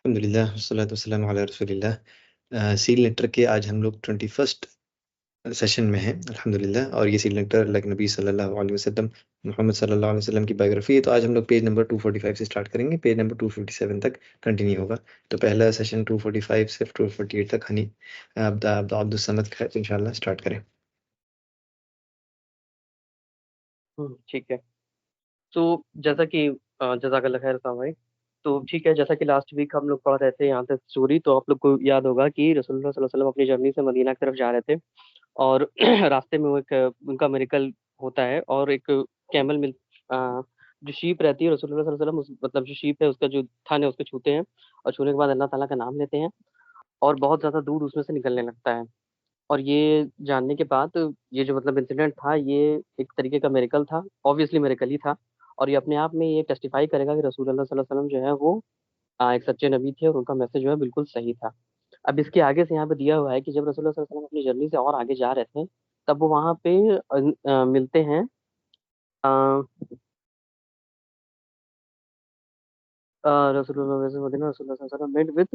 अल्हम्दुलिल्लाह वस्सलातु वस्सलामु अला रसूलिल्लाह। Seal letter के आज हम लोग 21st सेशन में हैं अल्हम्दुलिल्लाह, और ये सील लेटर लाइक नबी सल्लल्लाहु अलैहि वसल्लम, मोहम्मद सल्लल्लाहु अलैहि वसल्लम की बायोग्राफी है। तो आज हम लोग पेज नंबर 245 से स्टार्ट करेंगे, पेज नंबर 257 तक कंटिन्यू होगा। तो पहला सेशन 245 से 248 तक हनी अब्दुल समद का है, तो इंशाल्लाह स्टार्ट करें। ठीक है। तो जैसा कि जज़ाकल्लाह खैर साहब भाई। तो ठीक है, जैसा कि लास्ट वीक हम लोग पढ़ रहे थे यहाँ तक स्टोरी, तो आप लोग को याद होगा कि रसूलुल्लाह सल्लल्लाहु अलैहि वसल्लम अपनी जर्नी से मदीना की तरफ जा रहे थे, और रास्ते में वो एक उनका मिरेकल होता है, और एक कैमल मिल जो शीप रहती है, रसूलुल्लाह सल्लल्लाहु अलैहि वसल्लम मतलब जो शीप है उसका जो थन है उसको छूते हैं, और छूने के बाद अल्लाह ताला का नाम लेते हैं, और बहुत ज़्यादा दूध उसमें से निकलने लगता है। और ये जानने के बाद ये जो मतलब इंसिडेंट था, ये एक तरीके का मिरेकल था, ऑब्वियसली मिरेकल ही था, और ये अपने आप में ये टेस्टिफाई करेगा कि रसूलुल्लाह सल्लल्लाहु अलैहि वसल्लम जो है वो एक सच्चे नबी थे, और उनका मैसेज जो है बिल्कुल सही था। अब इसके आगे से यहाँ पे दिया हुआ है कि जब रसूलुल्लाह सल्लल्लाहु अलैहि वसल्लम अपनी जर्नी से और आगे जा रहे थे, तब वो वहाँ पे मिलते हैं अ, रसूलुल्लाह मदीना रसूलुल्लाह सल्लल्लाहु अलैहि वसल्लम मेट विद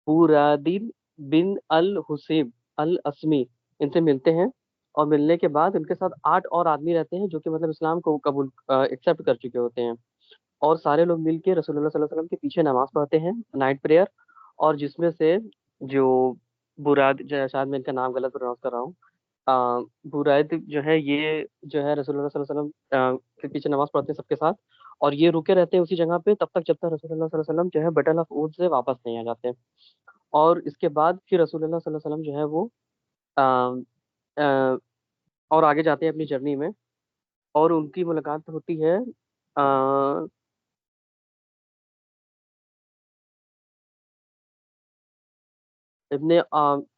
बुरादिन बिन अल हुसैब अल असमी, इनसे मिलते हैं, और मिलने के बाद उनके साथ 8 और आदमी रहते हैं जो कि मतलब इस्लाम को कबूल एक्सेप्ट कर चुके होते हैं, और सारे लोग मिल के रसूलुल्लाह सल्लल्लाहु अलैहि वसल्लम के पीछे नमाज पढ़ते हैं, नाइट प्रेयर। और जिसमें से जो शायद मैं इनका नाम गलत प्रोनाउंस कर रहा हूँ, बुराइद जो है, ये जो है रसूलुल्लाह सल्लल्लाहु अलैहि वसल्लम के पीछे नमाज पढ़ते हैं सबके साथ, और ये रुके रहते हैं उसी जगह पे तब तक जब तक रसूलुल्लाह सल्लल्लाहु अलैहि वसल्लम जो है बैटल ऑफ ऊहुद से वापस नहीं आ जाते। और इसके बाद फिर रसूलुल्लाह सल्लल्लाहु अलैहि वसल्लम जो है वो अ, अ, और आगे जाते हैं अपनी जर्नी में, और उनकी मुलाकात होती है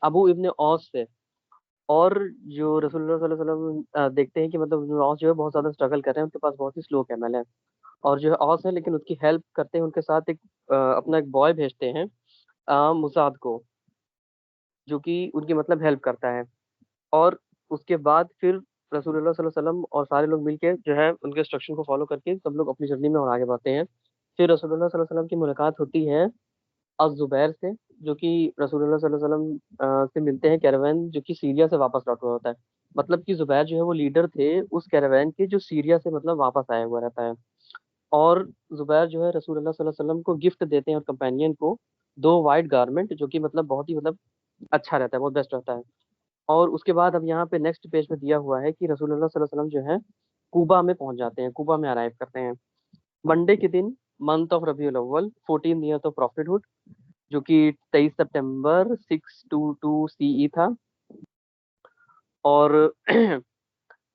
अबू इब्ने औस से। और जो रसूलुल्लाह सल्लल्लाहु अलैहि वसल्लम देखते हैं कि मतलब इब्ने औस जो है बहुत ज़्यादा स्ट्रगल कर रहे हैं, उनके पास बहुत ही स्लो कैमल है, और जो है औस है लेकिन उसकी हेल्प करते हैं, उनके साथ एक अपना एक बॉय भेजते हैं मुसाद को, जो कि उनकी मतलब हेल्प करता है। और उसके बाद फिर रसूलुल्लाह सल्लल्लाहु अलैहि वसल्लम और सारे लोग मिलके जो है उनके इंस्ट्रक्शन को फॉलो करके सब लोग अपनी जर्नी में और आगे बढ़ते हैं। फिर रसूलुल्लाह सल्लल्लाहु अलैहि वसल्लम की मुलाकात होती है अज़-ज़ुबैर से, जो कि रसूलुल्लाह सल्लल्लाहु अलैहि वसल्लम से मिलते हैं कैरावान जो कि सीरिया से वापस लौटा हुआ होता है। मतलब कि ज़ुबैर जो है वो लीडर थे उस कैरावान के जो सीरिया से मतलब वापस आया हुआ रहता है। और ज़ुबैर जो है रसूलुल्लाह सल्लल्लाहु अलैहि वसल्लम को गिफ्ट देते हैं और कंपेनियन को 2 व्हाइट गारमेंट, जो कि मतलब बहुत ही मतलब अच्छा रहता है, बहुत बेस्ट रहता है। और उसके बाद अब यहाँ पे नेक्स्ट पेज में दिया हुआ है कि रसूलुल्लाह सल्लल्लाहु अलैहि वसल्लम जो है कूबा में पहुँच जाते हैं, कूबा में अराइव करते हैं। मंडे के दिन मंथ ऑफ रबीउल अव्वल 14 ईयर ऑफ प्रॉफिटहुड, जो कि 23 सितंबर 622 सीई था। और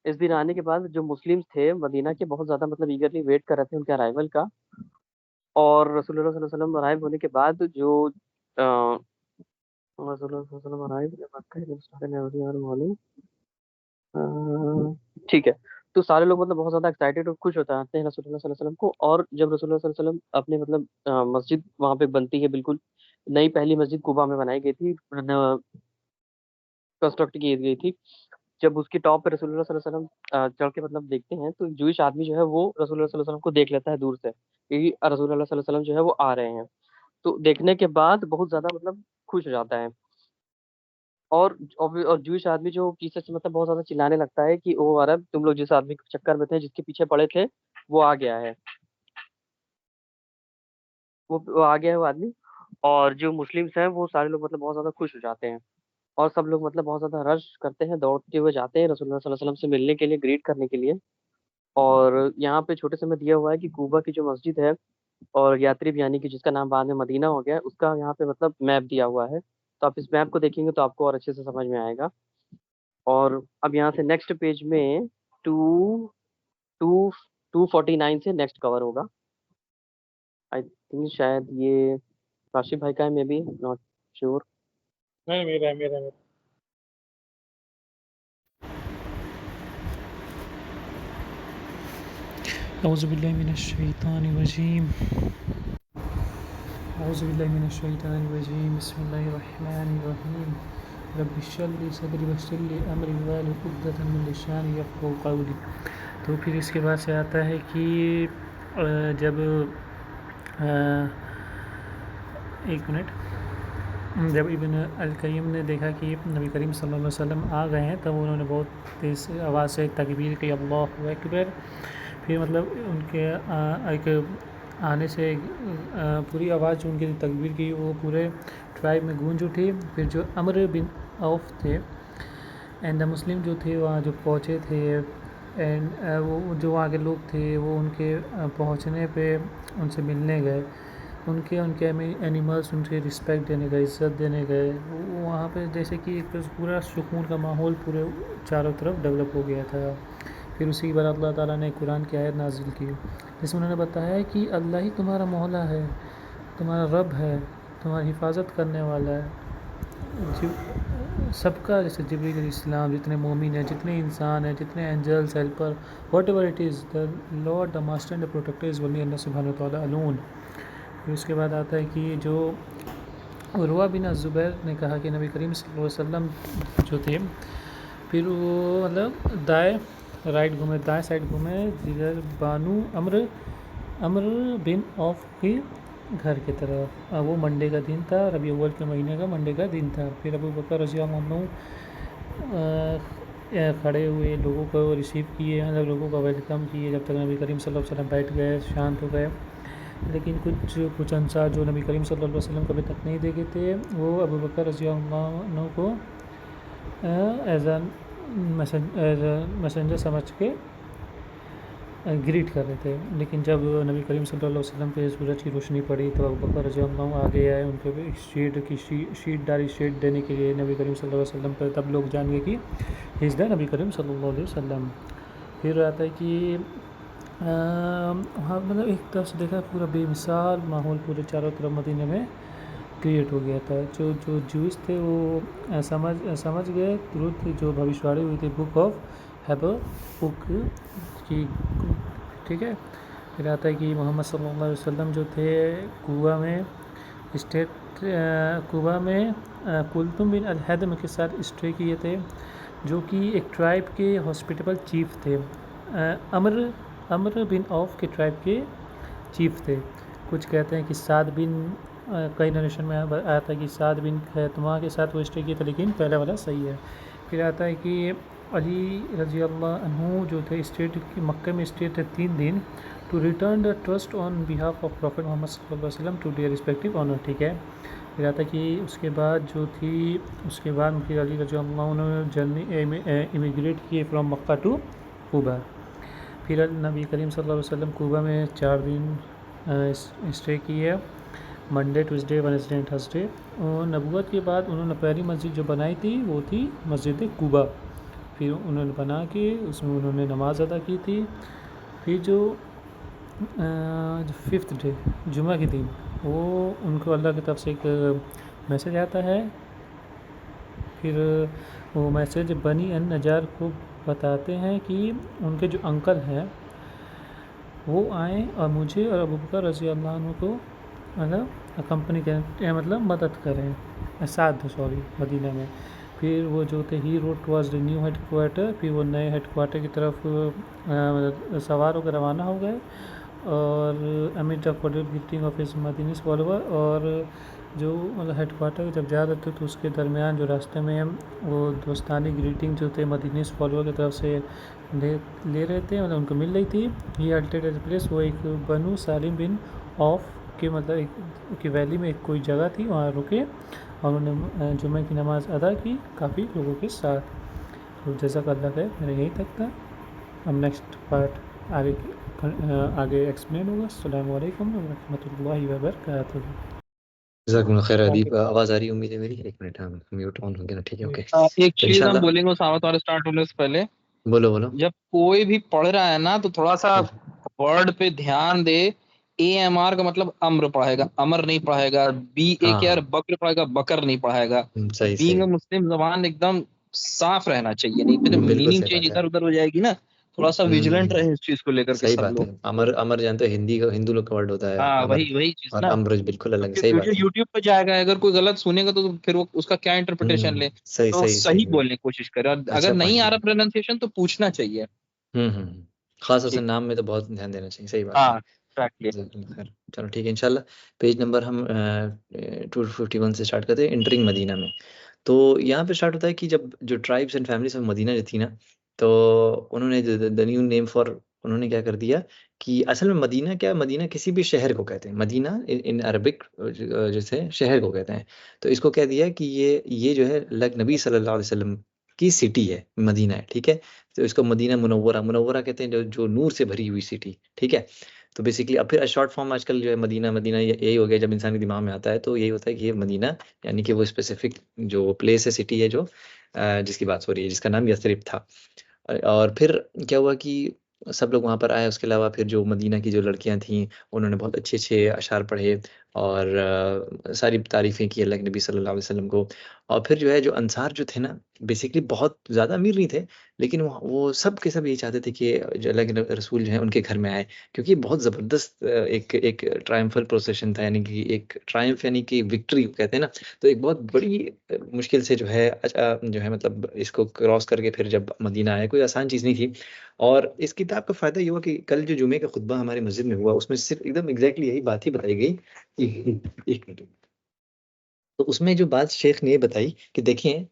इस दिन आने के बाद जो मुस्लिम्स थे मदीना के बहुत ज़्यादा मतलब ईगरली वेट कर रहे थे उनके अराइवल का। और रसूलुल्लाह सल्लल्लाहु अलैहि वसल्लम अराइव होने के बाद जो रसूलुल्लाह सल्लल्लाहु अलैहि वसल्लम अराइव मॉर्निंग, ठीक है। तो सारे लोग मतलब बहुत ज़्यादा एक्साइटेड और खुश हो जाते हैं रसूलुल्लाह सल्लल्लाहु अलैहि वसल्लम को, और जब रसूलुल्लाह सल्लल्लाहु अलैहि वसल्लम अपने मतलब मस्जिद वहाँ पे बनती है, बिल्कुल नई पहली मस्जिद कुबा में बनाई गई थी, कंस्ट्रक्ट की गई थी। जब उसकी टॉप पे रसूलुल्लाह सल्लल्लाहु अलैहि वसल्लम चढ़ के मतलब देखते हैं, तो जूइश आदमी जो है वो रसूलुल्लाह सल्लल्लाहु अलैहि वसल्लम को देख लेता है दूर से कि रसूलुल्लाह सल्लल्लाहु अलैहि वसल्लम जो है वो आ रहे हैं। तो देखने के बाद बहुत ज़्यादा मतलब खुश हो जाता है, और जूइश आदमी जो पीछे से मतलब बहुत ज़्यादा चिल्लाने लगता है कि ओ अरब, तुम लोग जिस आदमी के चक्कर में थे, जिसके पीछे पड़े थे, वो आ गया है, वो आ गया है वो आदमी। और जो मुस्लिम्स हैं वो सारे लोग मतलब बहुत ज़्यादा खुश हो जाते हैं, और सब लोग मतलब बहुत ज़्यादा रश करते हैं, दौड़ते हुए जाते हैं रसूलुल्लाह सल्लल्लाहु अलैहि वसल्लम से मिलने के लिए, ग्रीट करने के लिए। और यहाँ पे छोटे से में दिया हुआ है कि कूबा की जो मस्जिद है और यात्रिब यानी कि जिसका नाम बाद में मदीना हो गया है, उसका यहाँ पे मतलब मैप दिया हुआ है। तो आप इस मैप को देखेंगे तो आपको और अच्छे से समझ में आएगा। और अब यहाँ से नेक्स्ट पेज में टू टू 249 से नेक्स्ट कवर होगा। आई थिंक शायद ये काशिफ भाई का है, मे बी नॉट श्योर। नहीं, मेरा है, मेरा है। औज़ुबिल्लाहिमिनश्शैतानिर्रजीम औज़ुबिल्लाहिमिनश्शैतानिर्रजीम बिस्मिल्लाहिर्रहमानिर्रहीम रब्बि इश्रह ली सदरी वयस्सिर ली अमरी वाहलुल उक़दतम मिन लिसानी यफ़क़हू क़ौली। तो फिर इसके बाद से आता है कि जब एक मिनट। जब इब्न अल-क़य्यिम ने देखा कि नबी करीम सल्लल्लाहु अलैहि वसल्लम आ गए हैं, तब उन्होंने बहुत तेज़ आवाज़ से तकबीर की, अल्लाहु अकबर। फिर मतलब उनके एक आने से पूरी आवाज़ जो उनकी तकबीर की वो पूरे ट्राइब में गूंज उठी। फिर जो अम्र बिन औफ थे एंड द मुस्लिम जो थे वहाँ जो पहुँचे थे, एंड वो जो वहाँ के लोग थे वो उनके पहुँचने पे उनसे मिलने गए, उनके एनिमल्स उनसे रिस्पेक्ट देने गए, इज़्ज़त देने गए। वहाँ पे जैसे कि एक पूरा सुकून का माहौल पूरे चारों तरफ डेवलप हो गया था। फिर उसी के बाद अल्लाह ताला ने कुरान की आयत नाजिल की जिसमें उन्होंने बताया कि अल्लाह ही तुम्हारा मौला है, तुम्हारा रब है, तुम्हारी हिफाजत करने वाला है सबका, जैसे जिब्रील अलैहिस्सलाम, जितने मोमिन हैं, जितने इंसान हैं, जितने angels, helper, whatever it is, the lord the master and the protector is वली अल्लाह सुब्हानहू व तआला अलोन। फिर उसके बाद आता है कि जो उर्वा बिन ज़ुबैर ने कहा कि नबी करीम सल्लल्लाहु अलैहि वसल्लम जो थे, फिर वो मतलब दाएं साइड घूमे जिधर बानू अम्र बिन औफ के घर की तरफ। वो मंडे का दिन था, रबी अव्वल के महीने का मंडे का दिन था। फिर अबू बकर रज़ियल्लाहु अन्हु खड़े हुए, लोगों को रिसीव किए, मतलब लोगों का वेलकम किए जब तक नबी करीम सल्लल्लाहु अलैहि वसल्लम बैठ गए, शांत हो गए। लेकिन कुछ अंसार जो नबी करीम सल्लल्लाहु अलैहि वसल्लम कभी तक नहीं देखे थे, वो अबू बकर रज़ियल्लाहु अन्हु को एज अ मैसेंजर समझ के ग्रीट कर रहे थे। लेकिन जब नबी करीम सल्लल्लाहु अलैहि वसल्लम पे सूरज की रोशनी पड़ी तो अबू बकर रज़ियल्लाहु आगे आए, उनके शीट डाली, शेड देने के लिए नबी करीम सल्लल्लाहु अलैहि वसल्लम पर। तब लोग जान गए कि ही इज़ द नबी करीम सल्लल्लाहु अलैहि वसल्लम। फिर आता है कि हाँ, मतलब एक तरफ से देखा पूरा बेमिसाल माहौल पूरे चारों तरफ मदीने में क्रिएट हो गया था। जो जूस थे वो समझ गए ट्रुथ, जो भविष्यवाणी हुई थी बुक ऑफ हबक्कुक की, ठीक है। फिर आता है कि मोहम्मद सल्लल्लाहु अलैहि वसल्लम जो थे कुबा में कुलतुम बिन अल-हदम के साथ स्टे किए थे, जो कि एक ट्राइब के हॉस्पिटेबल चीफ थे। अम्र बिन औफ के ट्राइब के चीफ थे। कुछ कहते हैं कि साद बिन, कई नरेशन में आया था कि साद बिन खैतमा के साथ वो स्टे किए थे, लेकिन पहला वाला सही है। फिर आता है कि अली रज़ियल्लाहु अन्हु जो थे मक्के में स्टे थे 3 दिन to return the trust on behalf of prophet Muhammad सल्लल्लाहु अलैहि वसल्लम टू देयर रिस्पेक्टिव ऑनर, ठीक है। फिर आता है कि उसके बाद फिर अली रज़ियल्लाहु अन्हु जर्नी इमिग्रेट किए फ्रॉम मक्का टू कुबा। फिर नबी करीम सल्लल्लाहु अलैहि वसल्लम कुबा में 4 दिन स्टे किए, Monday, Tuesday, Wednesday and Thursday. और नबूवत के बाद उन्होंने पहली मस्जिद जो बनाई थी वो थी मस्जिद कुबा। फिर उन्होंने बना के उसमें उन्होंने नमाज अदा की थी। फिर जो 5th डे जुमा के दिन वो उनको अल्लाह की तरफ से एक मैसेज आता है। फिर वो मैसेज बनी अन नजार को बताते हैं कि उनके जो अंकल हैं वो आएँ और मुझे और अबू बकर रज़ियल्लाहु अन्हु को मतलब कंपनी करें, मतलब मदद करें, मदीना में। फिर वो जो थे he rode towards the new headquarter, फिर वो नए हेड क्वार्टर की तरफ सवार होकर रवाना हो गए। और amid the cordial greeting of his Medinese follower, और जो मतलब हेड क्वार्टर जब जा रहे थे तो उसके दरमियान जो रास्ते में वो दोस्तानी ग्रीटिंग जो थे मदीनीस फॉलोवर की तरफ से ले रहे थे, मतलब उनको मिल रही थी। ही अल्टेड एज प्लेस, वो एक बनु सालिम बिन ऑफ के मतलब एक की वैली में एक कोई जगह थी, वहाँ रुके और उन्होंने जुम्मे की नमाज़ अदा की काफ़ी लोगों के साथ। तो जज़ाकल्लाह खैर, मेरा यही तक था। अब नेक्स्ट पार्ट आगे एक्सप्लेन होगा। अस्सलामु अलैकुम व रहमतुल्लाहि व बरकातुहू। जज़ाकुमुल्लाह खैर अदीब, आवाज़ आ रही है उम्मीद है मेरी? एक मिनट, हाँ म्यूट ऑन हो गया ना, ठीक है, ओके। एक तो चीज हम इंशाल्लाह बोलेंगे उसामा वाला स्टार्ट होने से पहले, बोलो। जब कोई भी पढ़ रहा है ना तो थोड़ा सा वर्ड पे ध्यान दे। AMR का मतलब अम्र पढ़ेगा, अमर नहीं पढ़ेगा। BAKR बकर पढ़ेगा, बकर नहीं पढ़ेगा। सही बीइंग अ मुस्लिम जबान एकदम साफ रहना चाहिए, नहीं तो बिल्कुल मीनिंग सही चेंज बात है। इधर उधर हो जाएगी ना। थोड़ा सा विजिलेंट रहे इस चीज को लेकर के सही सब बात लोग। है। अमर जानते हो हिंदू लोग का वर्ड होता है हाँ, अमर, वही चीज और ना। अमर बिल्कुल अलग, क्योंकि सही बात वीडियो है। यूट्यूब पे जाएगा, अगर कोई गलत सुनेगा तो फिर वो उसका क्या इंटरप्रिटेशन ले। सही तो सही सही सही बोलने की कोशिश करे, और अच्छा अगर नहीं पॉइंट आ है। रहा प्रोनाउंसिएशन तो पूछना चाहिए। खास तौर से ठीक। नाम में तो बहुत ध्यान देना चाहिए, सही बात है। हाँ, एग्जैक्टली। जज़ाकल्लाह खैर। चलो ठीक है, इंशाल्लाह पेज नंबर हम 251 से स्टार्ट करते हैं, एंटरिंग मदीना में। तो यहाँ पे स्टार्ट होता है कि जब जो tribes and families of Medina जो थी ना, तो उन्होंने द न्यू नेम फॉर, उन्होंने क्या कर दिया कि असल में मदीना क्या, मदीना किसी भी शहर को कहते हैं, मदीना इन अरबिक जैसे शहर को कहते हैं। तो इसको कह दिया कि ये जो है लग नबी सल्लल्लाहु अलैहि वसल्लम की सिटी है, मदीना है, ठीक है। तो इसको मदीना मुनव्वरा, मुनव्वरा कहते हैं जो नूर से भरी हुई सिटी, ठीक है। तो बेसिकली अब फिर शॉर्ट फॉर्म आजकल जो है मदीना, मदीना यही हो गया, जब इंसान के दिमाग में आता है तो यही होता है कि ये मदीना, यानी कि वो स्पेसिफिक जो प्लेस है, सिटी है, जो जिसकी बात हो रही है, जिसका नाम यथरिब था। और फिर क्या हुआ कि सब लोग वहाँ पर आए। उसके अलावा फिर जो मदीना की जो लड़कियां थीं, उन्होंने बहुत अच्छे अच्छे अशार पढ़े और सारी तारीफ़ें की अल्लाह के नबी सल्लल्लाहु अलैहि वसल्लम को। और फिर जो है जो अंसार जो थे ना, बेसिकली बहुत ज़्यादा अमीर नहीं थे, लेकिन वो सब के सब यही चाहते थे कि जो अल्लाह के रसूल जो है उनके घर में आए, क्योंकि बहुत ज़बरदस्त एक ट्रायम्फल प्रोसेशन था, यानी कि एक ट्रायम्फ, यानी कि विक्ट्री कहते हैं ना। तो एक बहुत बड़ी मुश्किल से जो है जो है मतलब इसको क्रॉस करके फिर जब मदीना आए, कोई आसान चीज़ नहीं थी। और इस किताब का फ़ायदा ये हुआ कि कल जो जुमे का खुतबा हमारी मस्जिद में हुआ, उसमें सिर्फ एकदम एग्जैक्टली यही बात ही बताई गई कि एक मिनट। तो उसमें जो बात शेख ने ये बताई कि देखें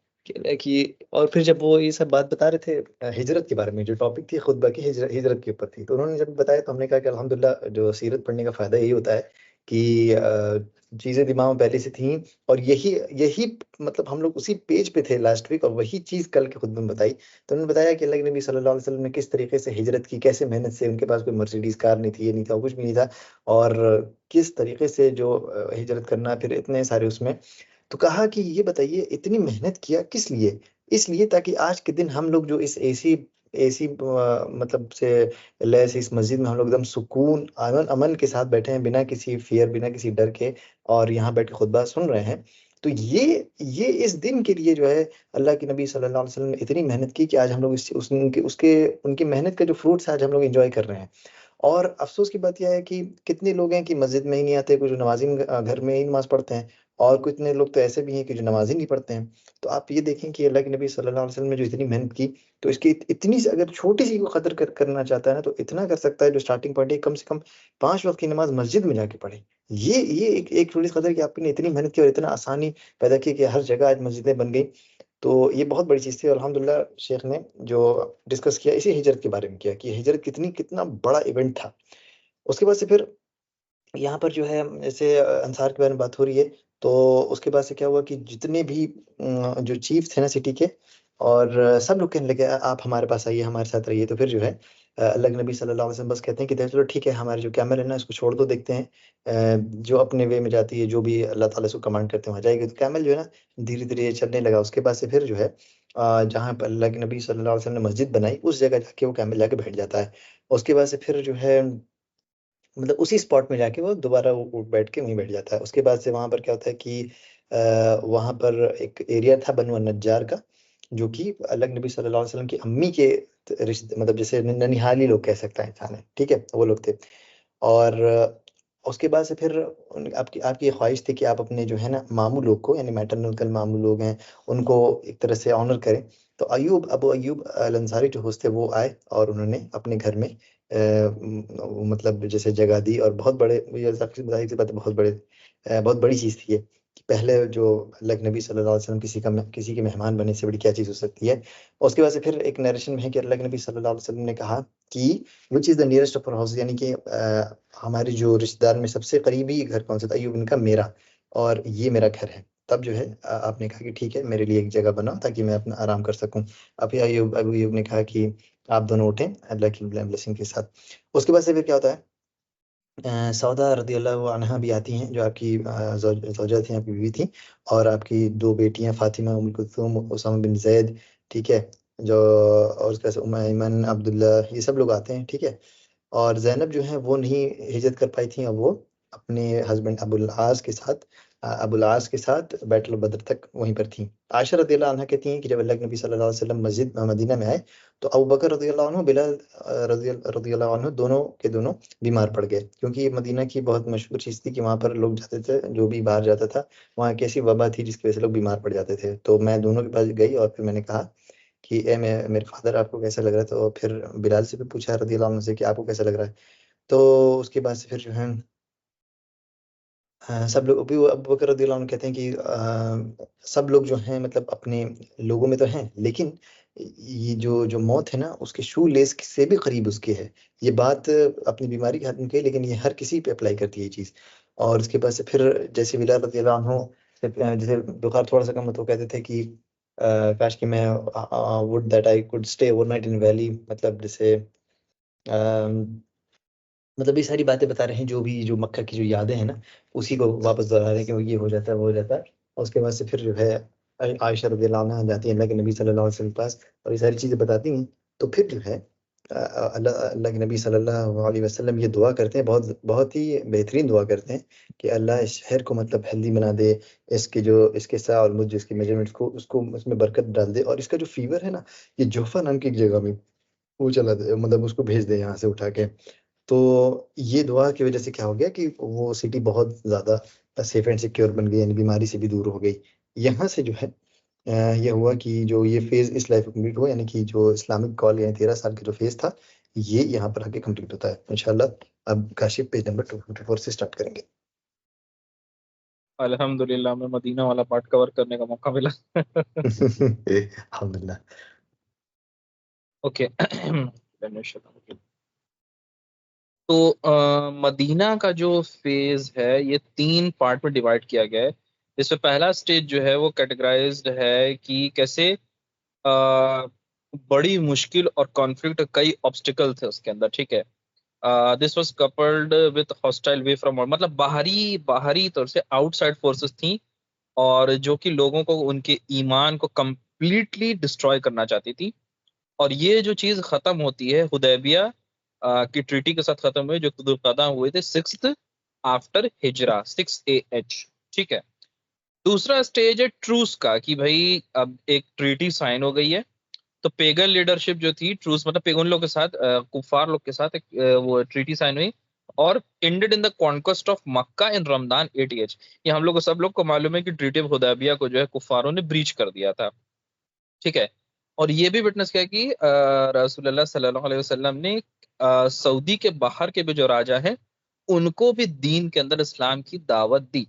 कि और फिर जब वो ये सब बात बता रहे थे हिजरत के बारे में, जो टॉपिक थी खुतबा की हिजरत के ऊपर थी, तो उन्होंने जब बताया तो हमने कहा कि अल्हम्दुलिल्लाह जो सीरत पढ़ने का फ़ायदा यही होता है कि चीज़ें दिमाग में पहले से थी, और यही यही मतलब हम लोग उसी पेज पे थे लास्ट वीक, और वही चीज़ कल के खुतबे में बताई। तो उन्होंने बताया कि अल्लाह के नबी सल्लल्लाहु अलैहि वसल्लम ने किस तरीके से हिजरत की, कैसे मेहनत से, उनके पास कोई मर्सिडीज़ कार नहीं थी, ये नहीं था, कुछ भी नहीं था, और किस तरीके से जो हिजरत करना, फिर इतने सारे उसमें। तो कहा कि ये बताइए इतनी मेहनत किया किस लिए? इसलिए ताकि आज के दिन हम लोग जो इस एसी एसी मतलब से लैस इस मस्जिद में हम लोग एकदम सुकून, अमन अमन के साथ बैठे हैं, बिना किसी फ़ियर, बिना किसी डर के, और यहाँ बैठ के खुतबा सुन रहे हैं। तो ये इस दिन के लिए जो है अल्लाह के नबी सल्लल्लाहु अलैहि वसल्लम ने इतनी मेहनत की कि आज हम लोग इस उस उनके उसके उनकी मेहनत का जो फ्रूट्स आज हम लोग एन्जॉय कर रहे हैं। और अफ़सोस की बात ये है कि कितने लोग हैं कि मस्जिद में ही नहीं आते, कुछ नमाज़ी घर में ही नमाज़ पढ़ते हैं, और कितने लोग तो ऐसे भी हैं कि जो नमाज़ ही नहीं पढ़ते हैं। तो आप ये देखें कि अल्लाह के नबी सल्लल्लाहु अलैहि वसल्लम ने जो इतनी मेहनत की, तो इसकी इतनी सी अगर छोटी-सी को कदर करना चाहता है ना, तो इतना कर सकता है, जो स्टार्टिंग पॉइंट है, कम से कम 5 वक़्त की नमाज़ मस्जिद में जाके पढ़े। ये एक छोटी-सी कदर कि आपने इतनी मेहनत की और इतना आसानी पैदा की कि हर जगह आज मस्जिदें बन गई। तो ये बहुत बड़ी चीज़ थी, और अल्हम्दुलिल्लाह शेख ने जो डिस्कस किया इसी हिजरत के बारे में किया कि हिजरत कितना बड़ा इवेंट था। उसके बाद से फिर यहाँ पर जो है जैसे अंसार के बारे में बात हो रही है, तो उसके बाद से क्या हुआ कि जितने भी जो चीफ थे ना सिटी के, और सब लोग कहने लगे आप हमारे पास आइए, हमारे साथ रहिए। तो फिर जो है अल्लाह के नबी सल्लल्लाहु अलैहि वसल्लम बस कहते हैं कि चलो ठीक है, हमारे जो कैमल है ना, इसको छोड़ दो, देखते हैं जो अपने वे में जाती है, जो भी अल्लाह ताला इसको कमांड करते हैं वहाँ जाएगी। तो कैमल जो है ना धीरे-धीरे चलने लगा। उसके बाद से फिर जो है जहाँ पर अल्लाह के नबी सल्लल्लाहु अलैहि वसल्लम ने मस्जिद बनाई, उस जगह जाके वो कैमल जाके बैठ जाता है। उसके बाद से फिर जो है मतलब उसी स्पॉट में जाके वो दोबारा वो बैठ के वहीं बैठ जाता है। उसके बाद से वहाँ पर क्या होता है कि वहाँ पर एक एरिया था बनु नज्जार का, जो कि अल्लाह के नबी सल्लल्लाहु अलैहि वसल्लम की अम्मी के रिश्ते, मतलब जैसे ननिहाली लोग कह सकता है इंसान है, ठीक है? वो लोग थे। और उसके बाद से फिर आपकी आपकी ये ख्वाहिश थी कि आप अपने जो है ना मामू लोग को, यानी मैटरनल कल मामू लोग हैं, उनको एक तरह से ऑनर करें। तो अबू अय्यूब अल अंसारी जो होस्ट थे, वो आए और उन्होंने अपने घर में मतलब जैसे जगह दी, और बहुत बड़े, ये ज़ाहिर-सी बताई सी बात है, बहुत बड़ी चीज़ थी ये, कि पहले जो अल्लाह के नबी सल्लल्लाहु अलैहि वसल्लम किसी के मेहमान बने, से बड़ी क्या चीज़ हो सकती है। और उसके बाद से फिर एक नैरेशन में है कि अल्लाह के नबी सल्लल्लाहु अलैहि वसल्लम ने कहा कि which is the nearest of our house, यानी कि हमारे जो रिश्तेदार में सबसे करीबी घर कौन-सा था? अय्यूब इनका मेरा, और ये मेरा घर है। तब जो है आपने कहा कि ठीक है, मेरे लिए एक जगह बनाओ ताकि मैं अपना आराम कर सकूँ। अभी अबू अय्यूब ने कहा कि आप दोनों उठें अल्लाह की ब्लेसिंग के साथ। उसके बाद से फिर क्या होता है, सौदा रज़ियल्लाहु अन्हा भी आती हैं, जो आपकी ज़ौजा थी, आपकी बीवी थी, और आपकी 2 बेटियाँ फातिमा, उम्म कुलथूम, उसामा बिन ज़ैद, ठीक है? जो और उसके बाद से उम्म ऐमन, अब्दुल्ला, ये सब लोग आते हैं, ठीक है? और ज़ैनब जो है वो नहीं हिजरत कर पाई थी, और वो अपने हस्बैंड अबुल आस के साथ बैटल बद्र तक वहीं पर थीं। आयशा रज़ियल्लाहु अन्हा कहती हैं कि जब अल्लाह के नबी सल्लल्लाहु अलैहि वसल्लम मस्जिद मदीना में आए, तो अबू बकर रज़ियल्लाहु अन्हु, बिलाल रज़ियल्लाहु अन्हु, दोनों के दोनों बीमार पड़ गए, क्योंकि ये मदीना की बहुत मशहूर चीज़ थी कि वहाँ पर लोग जाते थे, जो भी बाहर जाता था, वहाँ एक ऐसी वबा थी जिसकी वजह से लोग बीमार पड़ जाते थे। तो मैं दोनों के पास गई, और फिर मैंने कहा कि मेरे फादर, आपको कैसा लग रहा है? तो फिर बिलाल से भी पूछा रज़ियल्लाहु अन्हु से कि आपको कैसा लग रहा है? तो उसके बाद से फिर जो है सब लोग अभी अबू बकर रज़ियल्लाहु अन्हु कहते हैं कि सब लोग जो हैं मतलब अपने लोगों में तो हैं, लेकिन ये जो मौत है ना उसके शू लेस से भी करीब उसके है। ये बात अपनी बीमारी के हाथ में कही, लेकिन ये हर किसी पे अप्लाई करती है ये चीज़। और उसके बाद से फिर जैसे बिलाल रज़ियल्लाहु अन्हु जैसे बुखार थोड़ा सा कम हो तो कहते थे कि काश कि मैं would that I could stay overnight in valley, मतलब जैसे मतलब ये सारी बातें बता रहे हैं, जो मक्का की जो यादें हैं ना उसी को वापस दोहरा रहे हैं कि ये हो जाता है वो हो जाता है। और उसके बाद से फिर जो है आयशा रज़ियल्लाहु अन्हा जाती है अल्लाह के नबी सल्लल्लाहु अलैहि वसल्लम के पास और ये सारी चीज़ें बताती हैं। तो फिर जो है अल्लाह अल्लाह के नबी सल्लल्लाहु अलैहि वसल्लम ये दुआ करते हैं, बहुत बहुत ही बेहतरीन दुआ करते हैं कि अल्लाह इस शहर को मतलब हेल्दी बना दे, इसके सा और मुझ जिसके मेजरमेंट्स को उसको उसमें बरकत डाल दे, और इसका जो फीवर है ना ये जोफा नाम की एक जगह में वो चला दे, मतलब उसको भेज दे यहाँ से उठा के। तो ये दुआ की वजह से क्या हो गया कि वो सिटी बहुत ज़्यादा सेफ एंड सिक्योर बन गई, यानी बीमारी से भी दूर हो गई। यहाँ से जो है ये हुआ कि जो ये फेज़ इस लाइफ में कंप्लीट हुआ, यानी कि जो इस्लामिक कॉल यानी 13 साल का जो फेज़ था, ये यहाँ पर आके कंप्लीट होता है। इंशाल्लाह अब काशिफ पेज नंबर 254 से स्टार्ट करेंगे। अल्हम्दुलिल्लाह में मदीना वाला पार्ट कवर करने का मौका मिला। अल्हम्दुलिल्लाह। ओके। तो मदीना का जो फेज है ये 3 पार्ट में डिवाइड किया गया है। इसमें पहला स्टेज जो है वो कैटेगराइज्ड है कि कैसे बड़ी मुश्किल और कॉन्फ्लिक्ट, कई ऑब्स्टिकल थे उसके अंदर, ठीक है। This was coupled with hostile way from, मतलब बाहरी बाहरी तौर से आउटसाइड फोर्सेस थी और जो कि लोगों को उनके ईमान को कंप्लीटली डिस्ट्रॉय करना चाहती थी। और ये जो चीज खत्म होती है हुदैबिया की ट्रीटी के साथ खत्म हुई, जो कदम हुए थे 6th आफ्टर हिजरा, 6 AH, ठीक है। दूसरा स्टेज है ट्रूस का कि भाई अब एक ट्रीटी साइन हो गई है, तो पेगन लीडरशिप जो थी, ट्रूस मतलब पेगन लोग के साथ कुफार लोग के साथ एक वो ट्रीटी साइन हुई और ended in the conquest of Mecca in Ramzan 80H। ये हम लोग को सब लोग को मालूम है कि ट्रीटी ऑफ हुदैबिया को जो है कुफारों ने ब्रीच कर दिया था, ठीक है। और ये भी विटनेस किया कि रसूलुल्लाह सल्लल्लाहु अलैहि वसल्लम ने सऊदी के बाहर के भी जो राजा हैं उनको भी दीन के अंदर इस्लाम की दावत दी।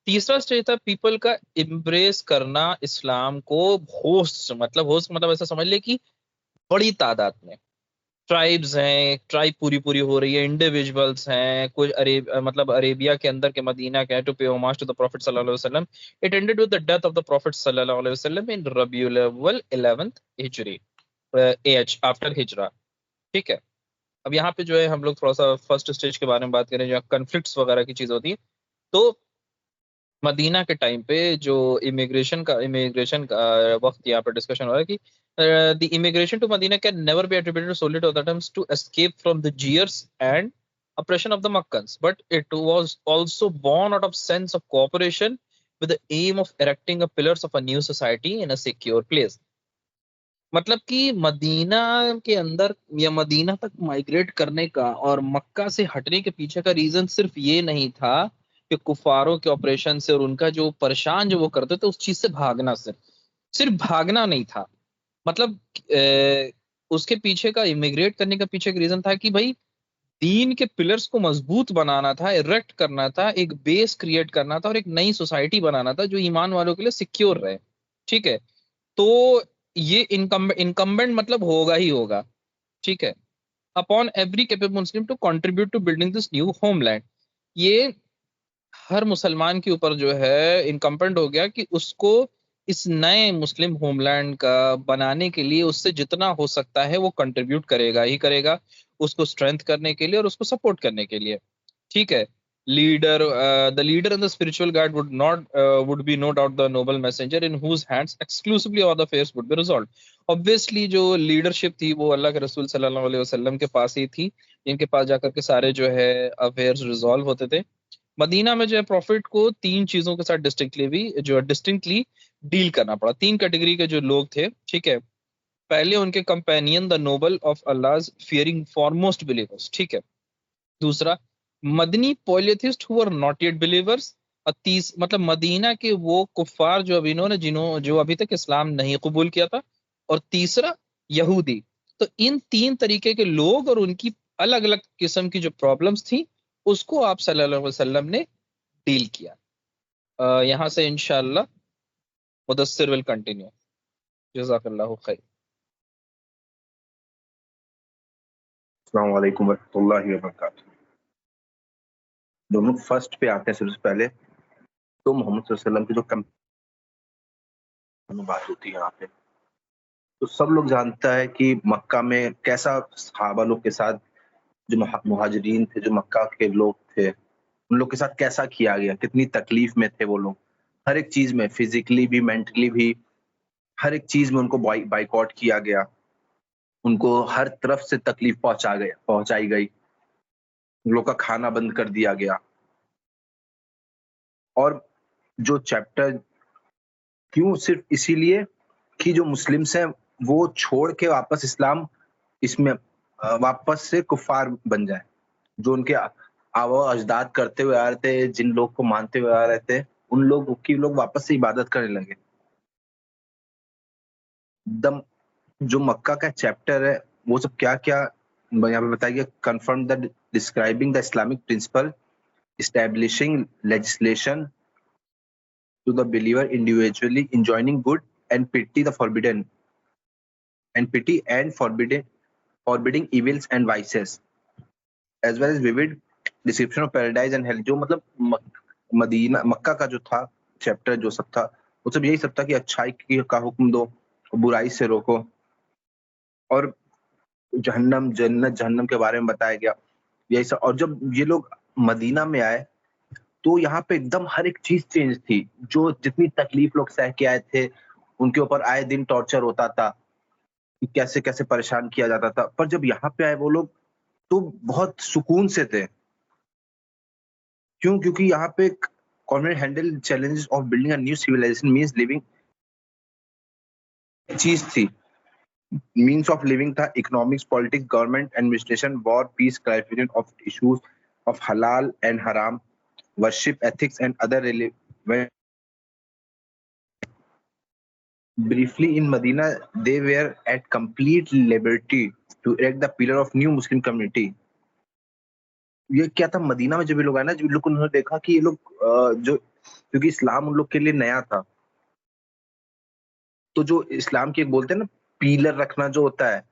तीसरा स्टेज था पीपल का इम्ब्रेस करना इस्लाम को, होस्ट मतलब ऐसा समझ ले कि बड़ी तादाद में ट्राइब्स हैं, ट्राइब पूरी पूरी हो रही है, इंडिविजुअल्स हैं, कुछ मतलब अरेबिया के अंदर के मदीना के टू पे होमाज टू द प्रॉफिट सल्लल्लाहु अलैहि वसल्लम। It ended with the death of the profit सल्लल्लाहु अलैहि वसल्लम इन रबीउल अव्वल 11th हिजरी एच आफ्टर हिजरा, ठीक है। अब यहाँ पे जो है हम लोग थोड़ा सा फर्स्ट स्टेज के बारे में बात करें, जो कन्फ्लिक्ट्स वगैरह की चीज होती है। तो मदीना के टाइम पे जो इमिग्रेशन का वक्त यहाँ पर डिस्कशन हो रहा है कि the immigration to Medina can never be attributed solely to the attempts to escape from the jeers and oppression of the Makkans, but it was also born out of sense of cooperation with the aim of erecting a pillars of a new society in a secure place. मतलब कि Medina के अंदर या Medina तक migrate करने का और मक्का से हटने के पीछे का रीजन सिर्फ ये नहीं था कि कुफारों के ऑपरेशन से और उनका जो परेशान जो वो करते थे उस चीज से भागना, सिर्फ भागना नहीं था। मतलब उसके पीछे का इमिग्रेट करने का पीछे का रीजन था कि भाई दीन के पिलर्स को मजबूत बनाना था, इरेक्ट करना था, एक बेस क्रिएट करना था और एक नई सोसाइटी बनाना था जो ईमान वालों के लिए सिक्योर रहे, ठीक है। तो ये इनकम्बेंट मतलब होगा ही होगा, ठीक है, upon every capable Muslim to contribute to building this new homeland. ये हर मुसलमान के ऊपर जो है इनकम्बेंट हो गया कि उसको इस नए मुस्लिम होमलैंड का बनाने के लिए उससे जितना हो सकता है वो कंट्रीब्यूट करेगा ही करेगा, उसको स्ट्रेंथ करने के लिए और उसको सपोर्ट करने के लिए, ठीक है। The leader and the spiritual guide would be no doubt the noble messenger in whose hands exclusively all the affairs would be resolved. Obviously जो लीडरशिप थी वो अल्लाह के रसूल सल्लल्लाहु अलैहि वसल्लम के पास ही थी, जिनके पास जाकर के सारे जो है अफेयर्स रिजॉल्व होते थे। मदीना में जो है प्रॉफिट को 3 चीजों के साथ डिस्टिंक्टली डील करना पड़ा। 3 कैटेगरी के जो लोग थे, ठीक है। पहले उनके कंपेनियन द नोबल ऑफ अल्लाह's फियरिंग फॉरमोस्ट बिलीवर्स, ठीक है। दूसरा मदनी polytheist who are not yet believers, और मतलब मदीना के वो कुफार जो अभी तक इस्लाम नहीं कबूल किया था, और तीसरा यहूदी। तो इन 3 तरीके के लोग और उनकी अलग अलग किस्म की जो प्रॉब्लम्स थी उसको आप सल्लल्लाहु अलैहि वसल्लम ने डील किया। यहाँ से इंशाअल्लाह मुदस्सिर विल कंटिन्यू। जज़ाकल्लाहु खैर। अस्सलाम वालेकुम वरहमतुल्लाहि वबरकातुहू। दोनों फर्स्ट पे आते हैं। सबसे पहले तो मोहम्मद सल्लल्लाहु अलैहि वसल्लम की जो बात होती है यहाँ पे, तो सब लोग जानता है कि मक्का में कैसा सहाबा लोग के साथ जो मुहाजिरीन थे, जो मक्का के लोग थे, उन लोग के साथ कैसा किया गया, कितनी तकलीफ में थे वो लोग, हर एक चीज में, फिजिकली भी, मेंटली भी, हर एक चीज में उनको बाइकआउट किया गया, उनको हर तरफ से तकलीफ पहुंचाई गई, उन लोग का खाना बंद कर दिया गया। और जो चैप्टर क्यों, सिर्फ इसीलिए कि जो मुस्लिम्स हैं वो छोड़ के वापस इस्लाम इसमें वापस से कुफार बन जाए, जो उनके आबा अजदाद करते हुए आ रहे थे, जिन लोग को मानते हुए आ रहे थे, उन लोग की लोग वापस से इबादत करने लगे। दम जो मक्का का चैप्टर है वो सब क्या क्या यहाँ पे बताया गया। Confirm the describing the Islamic principle, establishing legislation to the believer individually, enjoining good and pity the forbidden, and pity and forbidding evils and vices, as well as vivid description of paradise and hell। जो मतलब Medina मक्का का जो था chapter, जो सब था वो सब यही सब था कि अच्छाई का हुक्म दो, बुराई से रोको, और जहन्नम जन्नत जहन्नम के बारे में बताया गया, यही सब। और जब ये लोग मदीना में आए तो यहाँ पे एकदम हर एक चीज चेंज थी। जो जितनी तकलीफ लोग सह के आए थे, उनके ऊपर आए दिन टॉर्चर होता था, कैसे कैसे परेशान किया जाता था, पर जब यहाँ पे आए वो लोग तो बहुत सुकून से थे। क्यों? क्योंकि यहाँ पे confident handle challenges of building a new civilization means living चीज थी। मीन्स ऑफ लिविंग था economics, politics, government administration, war, peace, clarification of issues of हलाल एंड हराम, worship, ethics, and other relevant। Briefly, in Medina, they were at complete liberty to erect the pillar of new Muslim community। ये क्या था, Medina में जब ये लोग आए ना, जब लोग उन्होंने देखा कि ये लोग जो, क्योंकि इस्लाम उन लोग के लिए नया था, तो जो इस्लाम की एक बोलते हैं ना पिलर रखना जो होता है,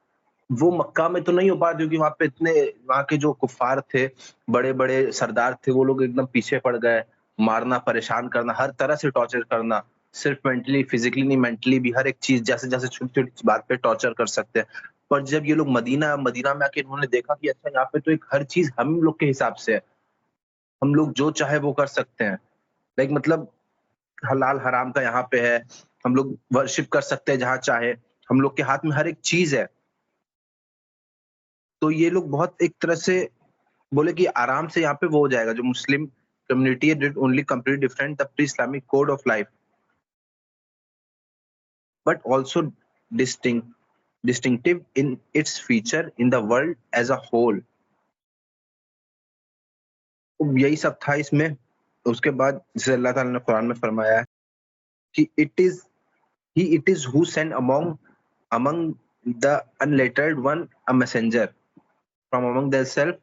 वो मक्का में तो नहीं हो पाया, क्योंकि वहां पे इतने, वहां के जो कुफार थे, बड़े बड़े सरदार थे, वो लोग एकदम पीछे पड़ गए। मारना, परेशान करना, हर तरह से टॉर्चर करना, सिर्फ मेंटली, फिजिकली नहीं, मेंटली भी, हर एक चीज, जैसे जैसे छोटी छोटी बात पे टॉर्चर कर सकते हैं। पर जब ये लोग मदीना में आके इन्होंने देखा कि अच्छा यहाँ पे तो एक हर चीज हम लोग के हिसाब से है, हम लोग जो चाहे वो कर सकते हैं। लाइक मतलब हलाल हराम का यहाँ पे है, हम लोग वर्शिप कर सकते हैं जहां चाहे, हम लोग के हाथ में हर एक चीज है। तो ये लोग बहुत एक तरह से बोले कि आराम से यहाँ पे वो हो जाएगा। जो मुस्लिम कम्युनिटी है did only complete different the pre Islamic code of life, but also distinctive in its feature in the world as a whole। यही सब था इसमें। उसके बाद जैसे अल्लाह ताला ने कुरान में फरमाया है कि it is who sent among the unlettered one a messenger from among themselves,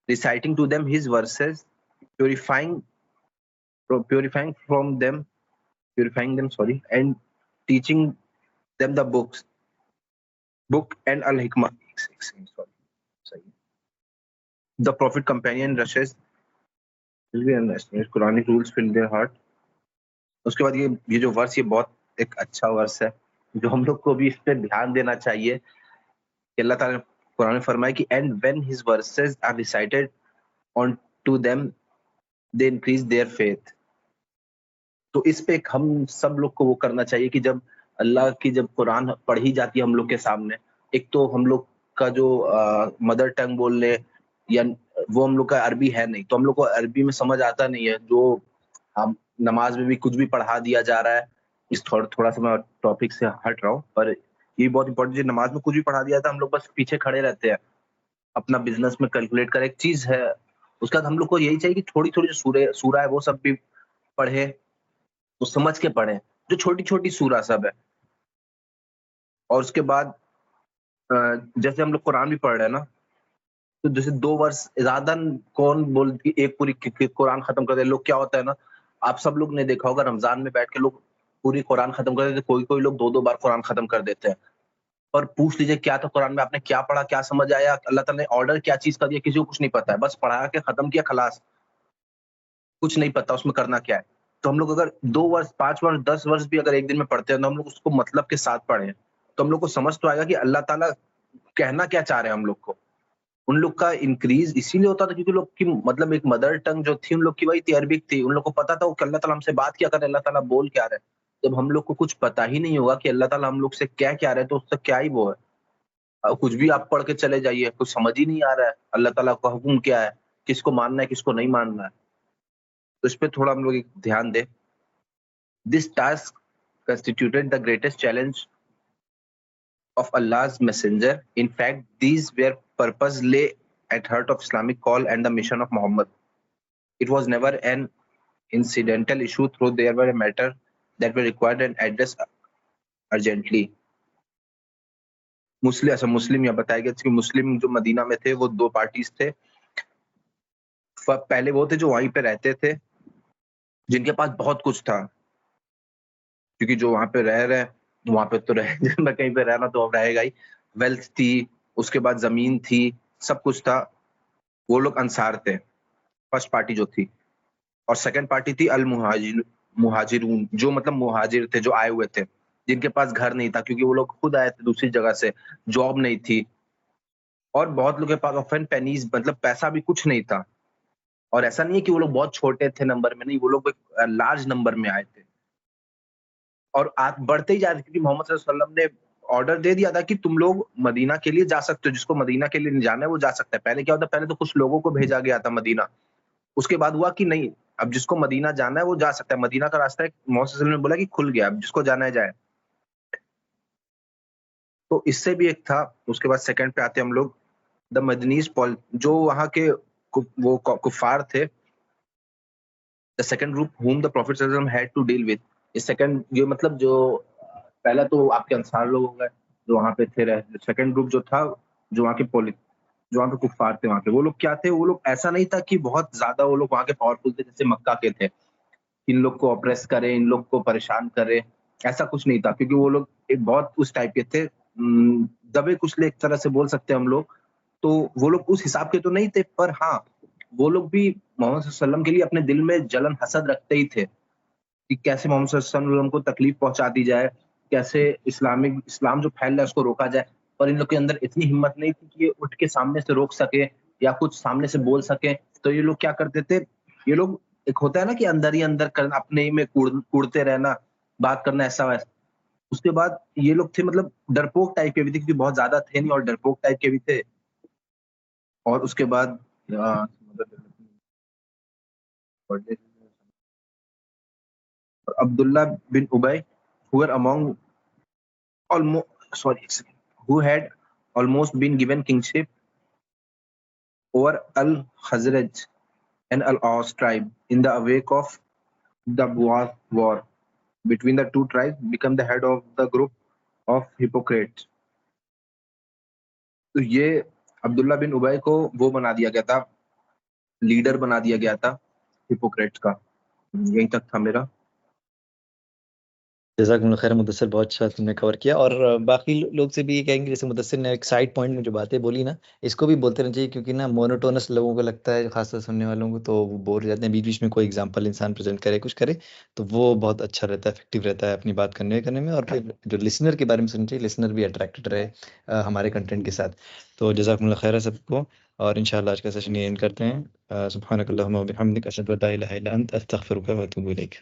reciting to them his verses, purifying them, and teaching them the book and al-hikmah। The prophet companion rushes Quranic rules fill their heart। उसके बाद ये जो verse, ये बहुत एक अच्छा verse है, जो हम लोग को भी इस पे ध्यान देना चाहिए कि अल्लाह ताला ने कुरान में फरमाया कि and when his verses are recited on to them they increase their faith। तो इस पे हम सब लोग को वो करना चाहिए कि जब अल्लाह की जब कुरान पढ़ी जाती है हम लोग के सामने, एक तो हम लोग का जो मदर टंग बोलने, या वो हम लोग का अरबी है नहीं, तो हम लोग को अरबी में समझ आता नहीं है, जो हम नमाज में भी कुछ भी पढ़ा दिया जा रहा है। इस थोड़ा सा मैं टॉपिक से हट रहा हूँ, पर ये बहुत इंपॉर्टेंट, नमाज में कुछ भी पढ़ा दिया था, हम लोग बस पीछे खड़े रहते हैं, अपना बिजनेस में कैलकुलेट कर, एक चीज है। उसके बाद हम लोग को यही चाहिए कि थोड़ी थोड़ी जो सूरा है वो सब भी पढ़े, तो समझ के पढ़े, जो छोटी छोटी सूरा सब है। और उसके बाद जैसे हम लोग कुरान भी पढ़ रहे हैं ना, तो जैसे 2 वर्ष ज्यादा कौन बोल कि एक पूरी कुरान खत्म कर दे। लोग क्या होता है ना, आप सब लोग ने देखा होगा रमजान में बैठ के लोग पूरी कुरान खत्म कर देते, कोई लोग 2-2 बार कुरान खत्म कर देते हैं। और पूछ लीजिए क्या था कुरान में, आपने क्या पढ़ा, क्या समझ आया, अल्लाह ताला ने ऑर्डर क्या चीज कर दिया, किसी को कुछ नहीं पता है, बस पढ़ा के खत्म किया, खलास। कुछ नहीं पता उसमें करना क्या है। तो हम लोग अगर 2 वर्ष, 5 वर्ष, 10 वर्ष भी अगर एक दिन में पढ़ते हैं तो हम लोग उसको मतलब के साथ पढ़े, तो हम लोग को समझ तो आएगा कि अल्लाह ताला कहना क्या चाह रहे हैं हम लोग को। उन लोग का इंक्रीज इसीलिए होता था क्योंकि लोग की मतलब एक मदर टंग जो थी उन लोग की वही थी, अरबिक थी। उन लोग को पता था वो कि अल्लाह ताला हमसे बात क्या कर रहे हैं, अल्लाह ताला बोल क्या रहे हैं। जब हम लोग को कुछ पता ही नहीं होगा कि अल्लाह ताला हम लोग से क्या कह रहे हैं तो उससे क्या ही वो है। कुछ भी आप पढ़ के चले जाइए, कुछ समझ ही नहीं आ रहा है अल्लाह ताला का हुक्म क्या है, किसको मानना है, किसको नहीं मानना है। तो इस पे थोड़ा हम लोग एक ध्यान दें। This task constituted the greatest challenge of Allah's messenger. In fact, these were purpose lay at heart of Islamic call and the mission of Muhammad. It was never an incidental issue, though there were a matter that were required and addressed urgently. मुस्लिम यह बताया गया कि मुस्लिम जो Medina में थे वो 2 parties थे। पहले वो थे जो वहीं पे रहते थे, जिनके पास बहुत कुछ था, क्योंकि जो वहां पे रह रहे हैं वहां पे तो रह मैं कहीं पे रहना तो अब रहेगा ही। वेल्थ थी, उसके बाद जमीन थी, सब कुछ था। वो लोग अंसार थे, फर्स्ट पार्टी जो थी। और सेकंड पार्टी थी अल मुहाजिरून, जो मतलब मुहाजिर थे, जो आए हुए थे, जिनके पास घर नहीं था क्योंकि वो लोग खुद आए थे दूसरी जगह से, जॉब नहीं थी, और बहुत लोगों के पास ऑफन पेनीज मतलब पैसा भी कुछ नहीं था। और ऐसा नहीं है कि वो लोग बहुत छोटे थे नंबर में, नहीं, वो लोग लार्ज नंबर में आए थे और बढ़ते ही जा रहे थे क्योंकि मोहम्मद सल्लल्लाहु अलैहि वसल्लम ने ऑर्डर दे दिया था कि तुम लोग मदीना के लिए जा सकते हो, जिसको मदीना के लिए नहीं जाना है वो जा सकता है। पहले क्या होता, पहले तो कुछ लोगों को भेजा गया था मदीना, उसके बाद हुआ कि नहीं, अब जिसको मदीना जाना है वो जा सकता है। मदीना का रास्ता मोहम्मद सल्लल्लाहु अलैहि वसल्लम ने बोला कि खुल गया, अब जिसको जाना है जाए। तो इससे भी एक था। उसके बाद सेकंड पे आते हम लोग द मदनीज जो वहां के वो कुफार थे, the second group whom the Prophet sallallahu alaihi wasallam had to deal with. इस सेकंड ये मतलब जो पहला तो आपके अंसार लोग हो गए जो वहां पे थे रहे। सेकंड ग्रुप जो था जो वहां के जो वहां पे कुफार थे, वहां पे वो लोग क्या थे, वो लोग ऐसा नहीं था कि बहुत ज्यादा वो लोग वहां के पावरफुल थे जैसे मक्का के थे, इन लोग को ऑप्रेस करे, इन लोग को परेशान करे, ऐसा कुछ नहीं था। क्योंकि वो लोग एक बहुत उस टाइप के थे, दबे कुचले एक तरह से बोल सकते हैं हम लोग। तो वो लोग उस हिसाब के तो नहीं थे, पर हाँ वो लोग भी मोहम्मद सल्लल्लाहु अलैहि वसल्लम के लिए अपने दिल में जलन हसद रखते ही थे कि कैसे मोहम्मद सल्लल्लाहु अलैहि वसल्लम को तकलीफ पहुंचा दी जाए, कैसे इस्लाम जो फैल रहा है उसको रोका जाए। पर इन लोग के अंदर इतनी हिम्मत नहीं थी कि ये उठ के सामने से रोक सके या कुछ सामने से बोल सके। तो ये लोग क्या करते थे, ये लोग एक होता है ना कि अंदर ही अंदर करना, अपने ही में कूड़ते रहना, बात करना, ऐसा वैसा। उसके बाद ये लोग थे मतलब डरपोक टाइप के भी थे, क्योंकि बहुत ज्यादा थे नहीं और डरपोक टाइप के भी थे। और उसके बाद Abdullah bin Ubay, who were among who had almost been given kingship over Al-Khazraj and Al-Aus tribe in the wake of the Bu'ath war between the two tribes, become the head of the group of hypocrites. तो ये अब्दुल्ला बिन उबय को वो बना दिया गया था, leader बना दिया गया था हिपोक्रेट्स का। यहीं तक था मेरा। जज़ाकल्लाह खैर मुदस्सिर, बहुत अच्छा तुमने कवर किया। और बाकी लोग से भी ये कहेंगे, जैसे मुदस्सिर ने एक साइड पॉइंट में जो बातें बोली ना, इसको भी बोलते रहना चाहिए, क्योंकि ना मोनोटोनस लोगों को लगता है, खासतौर सुनने वालों को, तो वो बोर हो जाते हैं। बीच बीच में कोई एग्जांपल इंसान प्रेजेंट करे, कुछ करे, तो वो बहुत अच्छा रहता है, इफेक्टिव रहता है अपनी बात करने में। और फिर जो लिसनर के बारे में सुनना चाहिए, लिसनर भी अट्रैक्टेड रहे हमारे कंटेंट के साथ। तो जज़ाकल्लाह खैर सबको, और इंशाल्लाह आज का सेशन ये एंड करते हैं। सुब्हानकल्लाहुम्मा व बिहम्दिक, अशहदु अन ला इलाहा इल्ला अंत, अस्तगफिरुका व अतूबु इलैक।